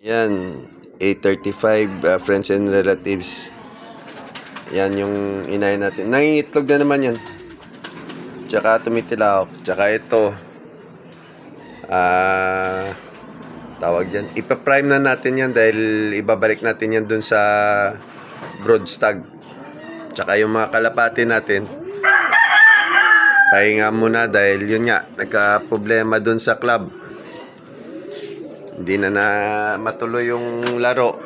Yan, 8:35, friends and relatives. Yan yung inahin natin. Nangingitlog na naman yan. Tsaka tumitilawak. Tsaka ito, tawag yan. Ipa-prime na natin yan dahil ibabalik natin yan dun sa brood stag. Tsaka yung mga kalapati natin, pahinga muna dahil yun nga, nagka-problema dun sa club. Hindi na matuloy yung laro.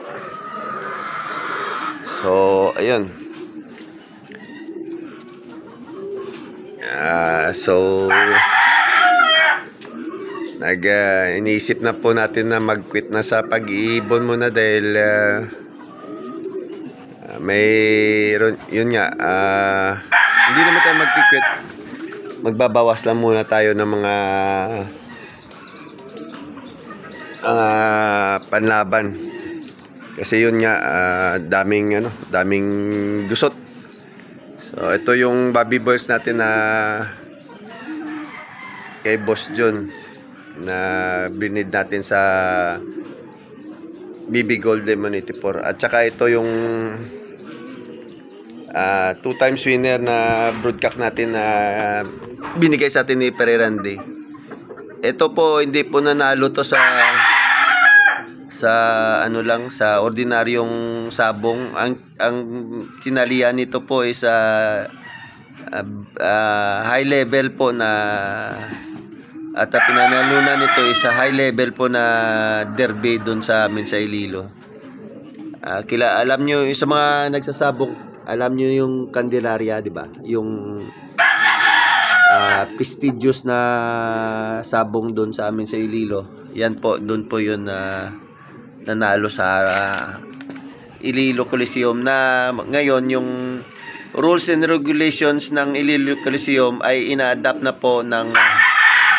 So, ayun. Iniisip na po natin na mag-quit na sa pag-iibon muna dahil yun nga, hindi naman tayo mag-quit. Magbabawas lang muna tayo ng mga panlaban. Kasi yun nga, daming gusot. So, ito yung Bobby Boys natin na kay Boss John na binid natin sa BB Gold Lemon 84. At saka ito yung 2 times winner na broodcock natin na binigay sa atin ni Pereirandi. Ito po, hindi po nanalo to sa sa ordinaryong sabong. Ang sinalian nito po is high level po na, at pinanalunan nito is high level po na derby doon sa amin sa Iloilo. Alam nyo, sa mga nagsasabong, alam nyo yung Candelaria, di ba? Yung prestigious na sabong doon sa amin sa Iloilo. Yan po, doon po yun nanalo sa Iloilo Coliseum, na ngayon yung rules and regulations ng Iloilo Coliseum ay ina-adapt na po ng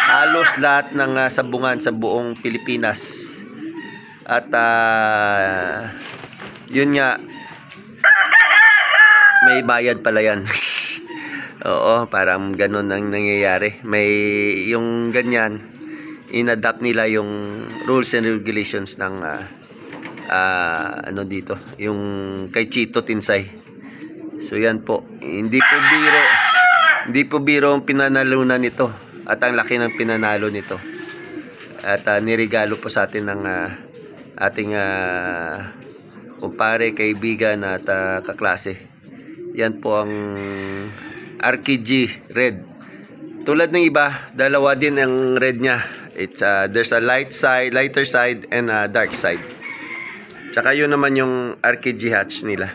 halos lahat ng sabungan sa buong Pilipinas. At yun nga, may bayad pala yan. Oo, parang ganun ang nangyayari. May yung ganyan, in-adapt nila yung rules and regulations ng dito, yung kay Chito Tinsay. So yan po, hindi po biro ang pinanalunan nito, at ang laki ng pinanalo nito, at nirigalo po sa atin ng ating kumpare, kaibigan at kaklase. Yan po ang RKG Red. Tulad ng iba, dalawa din ang red niya. There's a lighter side and a dark side. Tsaka yun naman yung RKG hatch nila.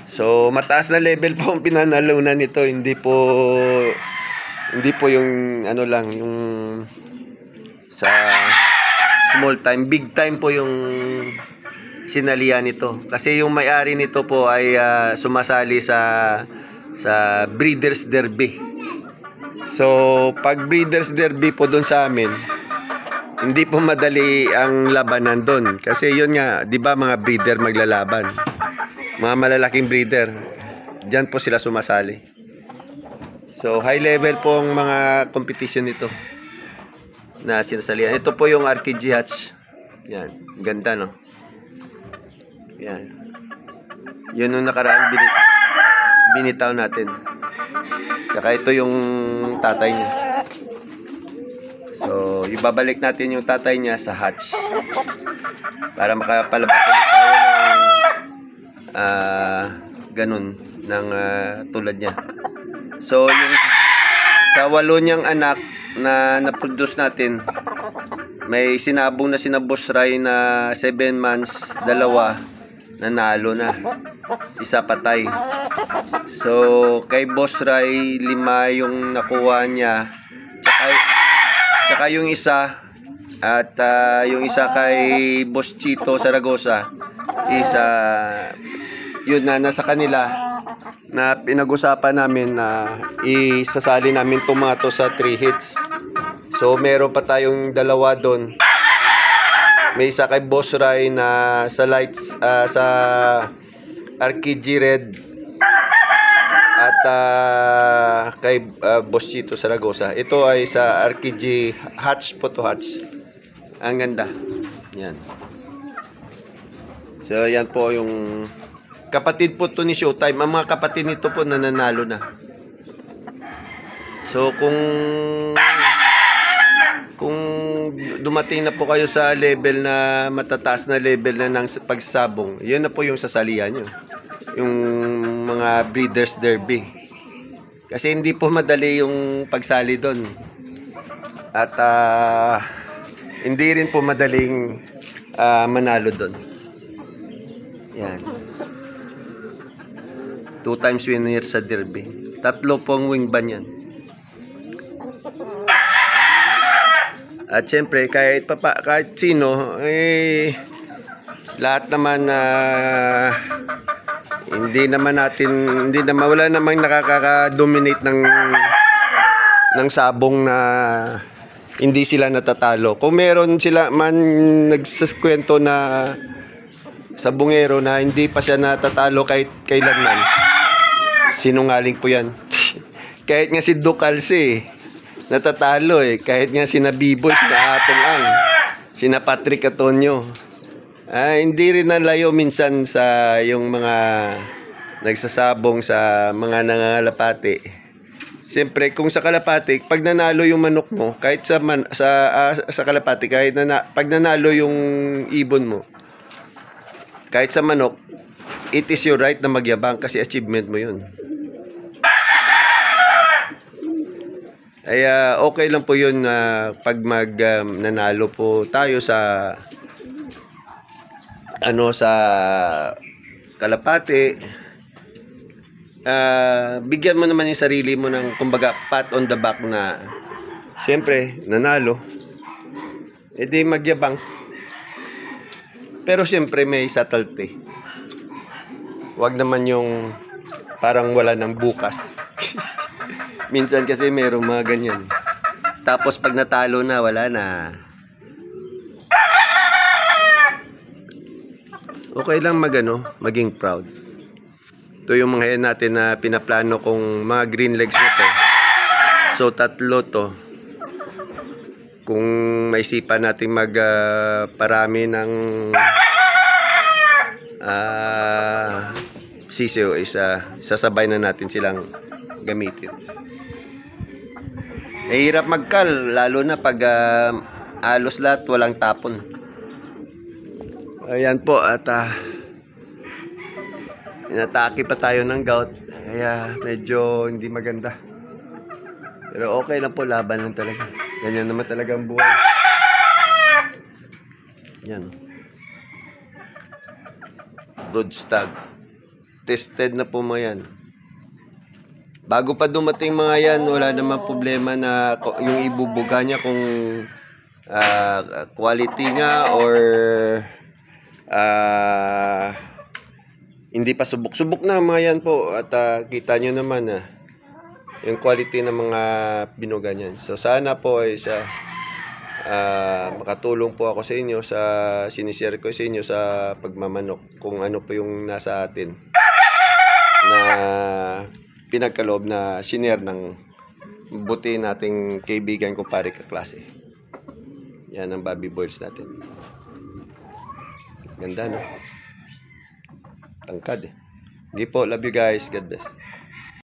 So mataas na level po ang pinanalunan nito. Hindi po yung yung sa small time, big time po yung sinalian nito. Kasi yung may-ari nito po ay sumasali sa Breeders Derby. So, pag Breeders Derby po doon sa amin, hindi po madali ang labanan doon. Kasi yun nga, di ba mga breeder maglalaban? Mga malalaking breeder, dyan po sila sumasali. So, high level po ang mga competition nito na sinasalihan. Ito po yung RKG hatch. Yan, ganda no? Yan. Yun yung nakaraan binitaw natin. Tsaka ito yung tatay niya. So, ibabalik natin yung tatay niya sa hatch para makapalabas ulit tayo ng ganun, ng tulad niya. So, yung sa 8 niyang anak na na-produce natin, may sinabong na sina Boss Ray na 7 months, 2 nanalo na, 1 patay. So kay Boss Ray 5 yung nakuha niya, tsaka yung isa, at yung isa kay Boss Chito Zaragoza, yun na nasa kanila, na pinag-usapan namin na isasali namin tumato sa 3 hits. So meron pa tayong 2 doon. May isa kay Boss Ray na sa lights, sa RKG Red, at kay Boss Chito Zaragoza. Ito ay sa RKG Hatch, photo hatch. Ang ganda. Yan. So yan po yung kapatid po to ni Showtime. Ang mga kapatid nito po nananalo na. So kung dumating na po kayo sa level na matataas na level na ng pagsabong, yun na po yung sasalihan nyo. Yung mga breeders derby. Kasi hindi po madali yung pagsali doon. At hindi rin po madaling manalo doon. Yan. 2 times winner sa derby. 3 pong wing ban yan. At syempre kahit sino lahat naman wala namang nakaka-dominate ng sabong na hindi sila natatalo. Kung meron sila man nagsakwento na sabongero na hindi pa siya natatalo kahit kailanman, sinungaling po yan. Kahit nga si Ducalce natatalo kahit nga sina Biboy, sina Atong Ang, sina Patrick Atonio, hindi rin nalayo minsan sa yung mga nagsasabong sa mga nangangalapati. Siyempre kung sa kalapati, pag nanalo yung manok mo, kahit sa kalapati, pag nanalo yung ibon mo, kahit sa manok, it is your right na magyabang kasi achievement mo yun. Ay okay lang po yun pag nanalo po tayo sa sa kalapati. Bigyan mo naman yung sarili mo ng kumbaga pat on the back na siyempre nanalo, edi magyabang. Pero siyempre may subtlety. Wag naman yung parang wala ng bukas. Minsan kasi merong mga ganyan. Tapos pag natalo na, wala na. Okay lang maging proud. Ito yung mga yan natin na pinaplano kong mga green legs na to. So 3 to. Kung maisipan natin parami ng sisiyo, sasabay na natin silang gamitin. Hirap magkal, lalo na pag alos lahat, walang tapon. Ayan po, at inatake pa tayo ng gout, kaya medyo hindi maganda. Pero okay lang po, laban lang talaga. Ganyan naman talaga ang buhay. Yan. Brood stag. Tested na po mga yan. Bago pa dumating mga yan, wala namang problema na yung ibubuga niya kung quality niya or hindi pa subok. Subok na mga yan po at kita nyo naman yung quality ng mga binuga niyan. So sana po ay makatulong po ako sa inyo sa sinishare ko sa inyo sa pagmamanok kung ano po yung nasa atin na pinagkaloob na siner ng buti nating kaibigan ko pare kaklase. Yan ang Bobby Boils natin. Ganda no? Tangkad Hindi po, love you guys. God bless.